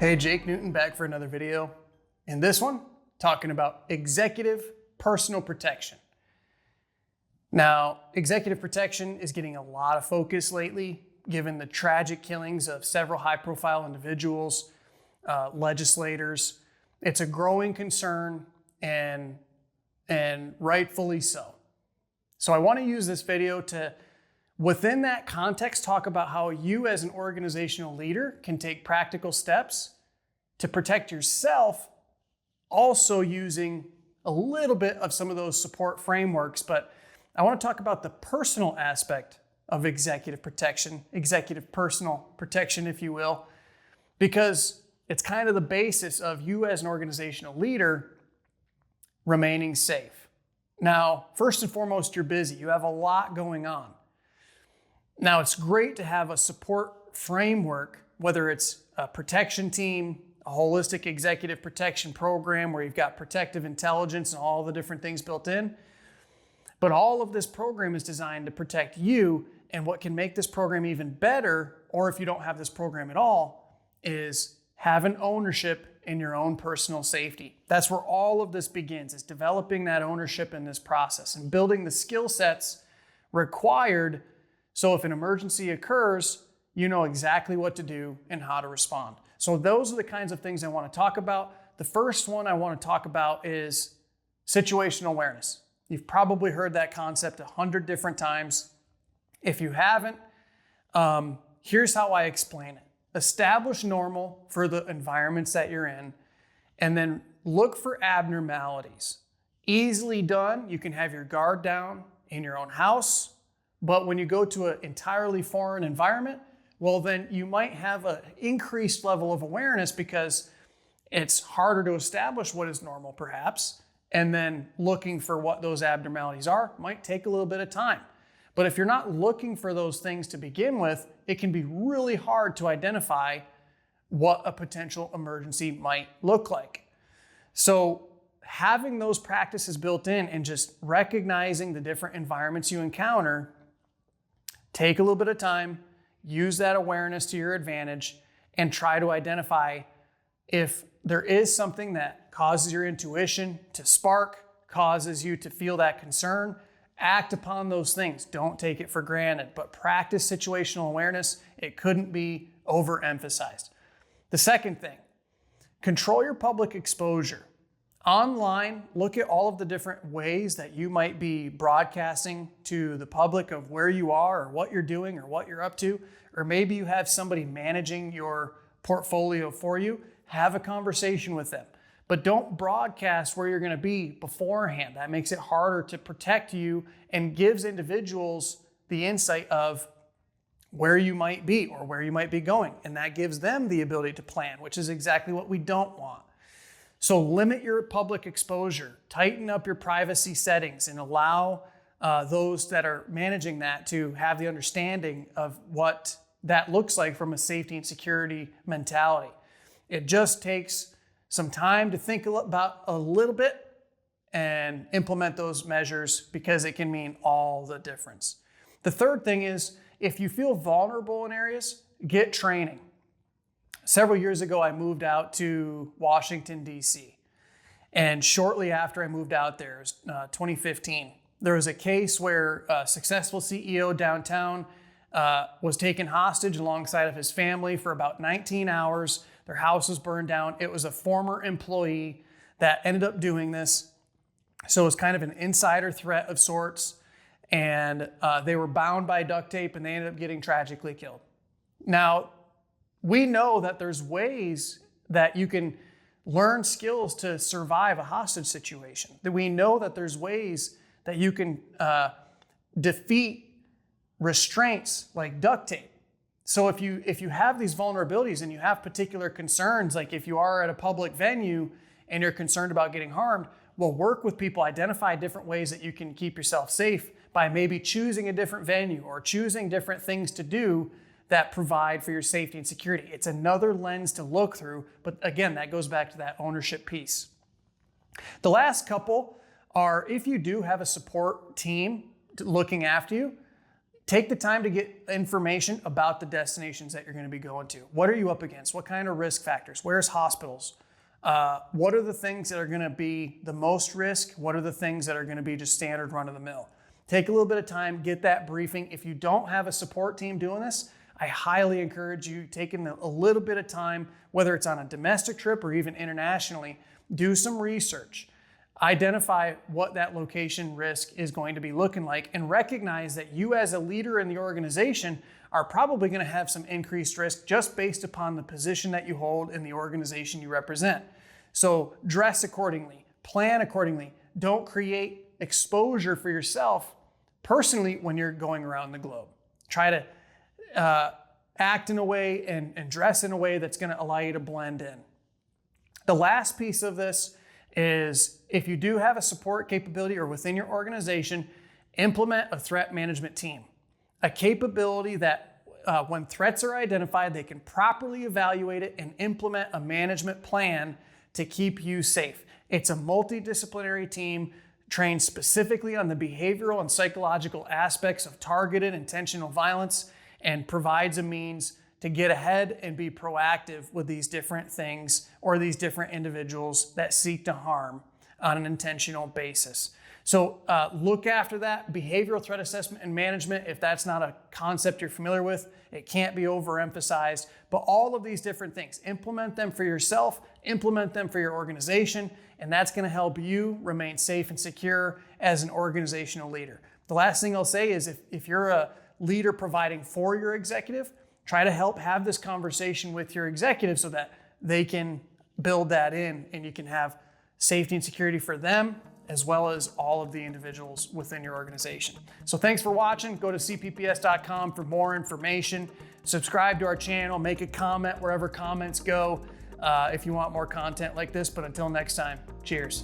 Hey, Jake Newton back for another video. In this one, talking about executive personal protection. Now, executive protection is getting a lot of focus lately, given the tragic killings of several high-profile individuals, legislators. It's a growing concern and rightfully so. So I want to use this video to, within that context, talk about how you as an organizational leader can take practical steps to protect yourself, also using a little bit of some of those support frameworks. But I want to talk about the personal aspect of executive protection, executive personal protection, if you will, because it's kind of the basis of you as an organizational leader remaining safe. Now, first and foremost, you're busy. You have a lot going on. Now, it's great to have a support framework, whether it's a protection team, a holistic executive protection program where you've got protective intelligence and all the different things built in. But all of this program is designed to protect you, and what can make this program even better, or if you don't have this program at all, is having ownership in your own personal safety. That's where all of this begins, is developing that ownership in this process and building the skill sets required so if an emergency occurs, you know exactly what to do and how to respond. So those are the kinds of things I want to talk about. The first one I want to talk about is situational awareness. You've probably heard that concept 100 different times. If you haven't, here's how I explain it. Establish normal for the environments that you're in, and then look for abnormalities. Easily done. You can have your guard down in your own house, but when you go to an entirely foreign environment, well, then you might have an increased level of awareness because it's harder to establish what is normal, perhaps, and then looking for what those abnormalities are might take a little bit of time. But if you're not looking for those things to begin with, it can be really hard to identify what a potential emergency might look like. So having those practices built in and just recognizing the different environments you encounter, take a little bit of time, use that awareness to your advantage, and try to identify if there is something that causes your intuition to spark, causes you to feel that concern. Act upon those things. Don't take it for granted, but practice situational awareness. It couldn't be overemphasized. The second thing, control your public exposure. Online, look at all of the different ways that you might be broadcasting to the public of where you are or what you're doing or what you're up to, or maybe you have somebody managing your portfolio for you. Have a conversation with them. But don't broadcast where you're going to be beforehand. That makes it harder to protect you and gives individuals the insight of where you might be or where you might be going. And that gives them the ability to plan, which is exactly what we don't want. So limit your public exposure, tighten up your privacy settings, and allow those that are managing that to have the understanding of what that looks like from a safety and security mentality. It just takes some time to think about a little bit and implement those measures because it can mean all the difference. The third thing is, if you feel vulnerable in areas, get training. Several years ago, I moved out to Washington, D.C. And shortly after I moved out there, it was 2015, there was a case where a successful CEO downtown was taken hostage alongside of his family for about 19 hours. Their house was burned down. It was a former employee that ended up doing this. So it was kind of an insider threat of sorts. And they were bound by duct tape and they ended up getting tragically killed. Now, we know that there's ways that you can learn skills to survive a hostage situation. That we know that there's ways that you can defeat restraints like duct tape. So if you have these vulnerabilities and you have particular concerns, like if you are at a public venue and you're concerned about getting harmed, well, work with people, identify different ways that you can keep yourself safe by maybe choosing a different venue or choosing different things to do that provide for your safety and security. It's another lens to look through, but again, that goes back to that ownership piece. The last couple are, if you do have a support team looking after you, Take the time to get information about the destinations that you're going to be going to. What are you up against? What kind of risk factors? Where's hospitals? What are the things that are going to be the most risk? What are the things that are going to be just standard run of the mill? Take a little bit of time, get that briefing. If you don't have a support team doing this, I highly encourage you taking a little bit of time, whether it's on a domestic trip or even internationally, do some research. Identify what that location risk is going to be looking like and recognize that you as a leader in the organization are probably going to have some increased risk just based upon the position that you hold in the organization you represent. So dress accordingly, plan accordingly. Don't create exposure for yourself personally when you're going around the globe. Try to act in a way and dress in a way that's going to allow you to blend in. The last piece of this is if you do have a support capability or within your organization, implement a threat management team. A capability that when threats are identified, they can properly evaluate it and implement a management plan to keep you safe. It's a multidisciplinary team trained specifically on the behavioral and psychological aspects of targeted intentional violence and provides a means to get ahead and be proactive with these different things or these different individuals that seek to harm on an intentional basis. So look after that. Behavioral threat assessment and management, if that's not a concept you're familiar with, it can't be overemphasized. But all of these different things, implement them for yourself, implement them for your organization, and that's going to help you remain safe and secure as an organizational leader. The last thing I'll say is if you're a leader providing for your executive, try to help have this conversation with your executive so that they can build that in and you can have safety and security for them as well as all of the individuals within your organization. So thanks for watching. Go to cpps.com for more information. Subscribe to our channel, make a comment wherever comments go if you want more content like this. But until next time, cheers.